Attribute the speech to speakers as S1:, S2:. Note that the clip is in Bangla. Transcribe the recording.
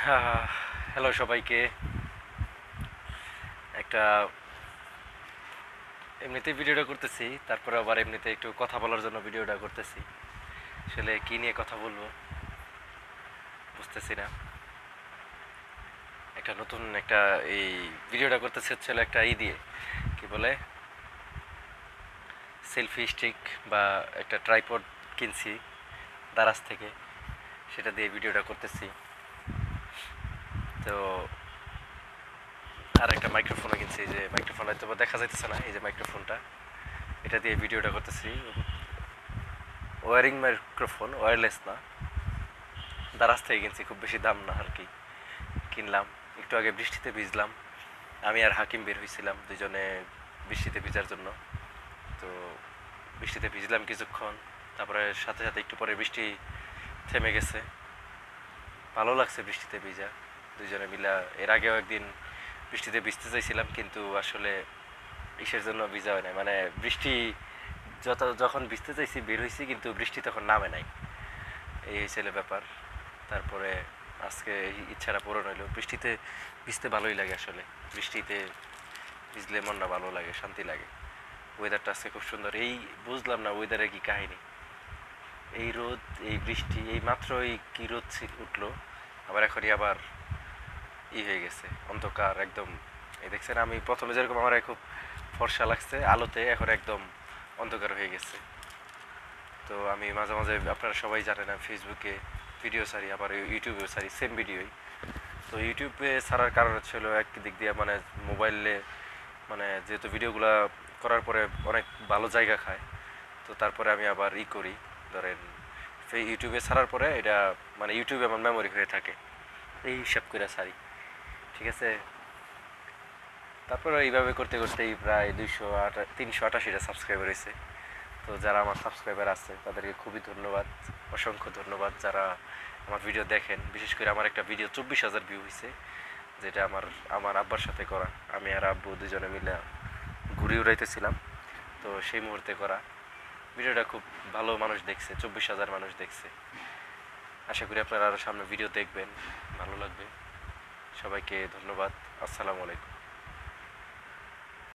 S1: হ্যালো সবাইকে। একটা এমনিতেই ভিডিওটা করতেছি, তারপরে আবার এমনিতে একটু কথা বলার জন্য ভিডিওটা করতেছি। আসলে কি নিয়ে কথা বলবো বুঝতেছি না। একটা নতুন একটা এই ভিডিওটা করতেছি হচ্ছে হলো একটা দিয়ে কি বলে সেলফি স্টিক বা একটা ট্রাইপড কিনছি দারাজ থেকে, সেটা দিয়ে ভিডিওটা করতেছি। তো আর একটা মাইক্রোফোনও কিনছি, যে মাইক্রোফোন হয়তো বা দেখা যাইতেছে না, এই যে মাইক্রোফোনটা, এটা দিয়ে ভিডিওটা করতেছি। ওয়ারিং মাইক্রোফোন, ওয়্যারলেস না, দারাজ থেকে কিনছি, খুব বেশি দাম না আর কি। কিনলাম, একটু আগে বৃষ্টিতে ভিজলাম। আমি আর হাকিম বের হয়েছিলাম দুজনে বৃষ্টিতে ভিজার জন্য। তো বৃষ্টিতে ভিজলাম কিছুক্ষণ, তারপরে সাথে সাথে একটু পরে বৃষ্টি থেমে গেছে। ভালো লাগছে বৃষ্টিতে ভিজা, দুজনে মিলা। এর আগেও একদিন বৃষ্টিতে ভিজতে চাইছিলাম, কিন্তু আসলে ইসের জন্য ভিজা হয় নাই, মানে বৃষ্টি যখন ভিজতে চাইছি বের হয়েছি, কিন্তু বৃষ্টি তখন নামে নাই। এই হয়েছিল ব্যাপার। তারপরে আজকে এই ইচ্ছাটা পূরণ হইলো। বৃষ্টিতে ভিজতে ভালোই লাগে আসলে। বৃষ্টিতে ভিজলে মনটা ভালো লাগে, শান্তি লাগে। ওয়েদারটা আজকে খুব সুন্দর। এই বুঝলাম না ওয়েদারে কি কাহিনী, এই রোদ, এই বৃষ্টি, এই মাত্র এই কি রোদ উঠলো, আবার এখনই আবার হয়ে গেছে অন্ধকার একদম। এই দেখছেন, আমি প্রথমে যেরকম আমার খুব ফর্সা লাগছে আলোতে, এখন একদম অন্ধকার হয়ে গেছে। তো আমি মাঝে মাঝে, আপনারা সবাই জানেন, আমি ফেসবুকে ভিডিও ছাড়ি, আবার ইউটিউবেও ছাড়ি সেম ভিডিওই। তো ইউটিউবে ছাড়ার কারণ ছিল এক দিক দিয়ে, মানে মোবাইলে, মানে যেহেতু ভিডিওগুলো করার পরে অনেক ভালো জায়গা খায়, তো তারপরে আমি আবার করি, ধরেন ইউটিউবে ছাড়ার পরে এটা মানে ইউটিউবে আমার মেমোরি হয়ে থাকে, এই হিসাব করে ছাড়ি, ঠিক আছে। তারপরে এইভাবে করতে করতেই প্রায় 388টা সাবস্ক্রাইবার হয়েছে। তো যারা আমার সাবস্ক্রাইবার আছে তাদেরকে খুবই ধন্যবাদ, অসংখ্য ধন্যবাদ যারা আমার ভিডিও দেখেন। বিশেষ করে আমার একটা ভিডিও 24,000 ভিউ হয়েছে, যেটা আমার আমার আব্বার সাথে করা। আমি আর আব্বু দুজনে মিলে ঘুরে উড়াইতেছিলাম, তো সেই মুহূর্তে করা ভিডিওটা খুব ভালো মানুষ দেখছে, 24,000 মানুষ দেখছে। আশা করি আপনারা আরও সামনে ভিডিও দেখবেন, ভালো লাগবে। সবাইকে ধন্যবাদ। আসসালামু আলাইকুম।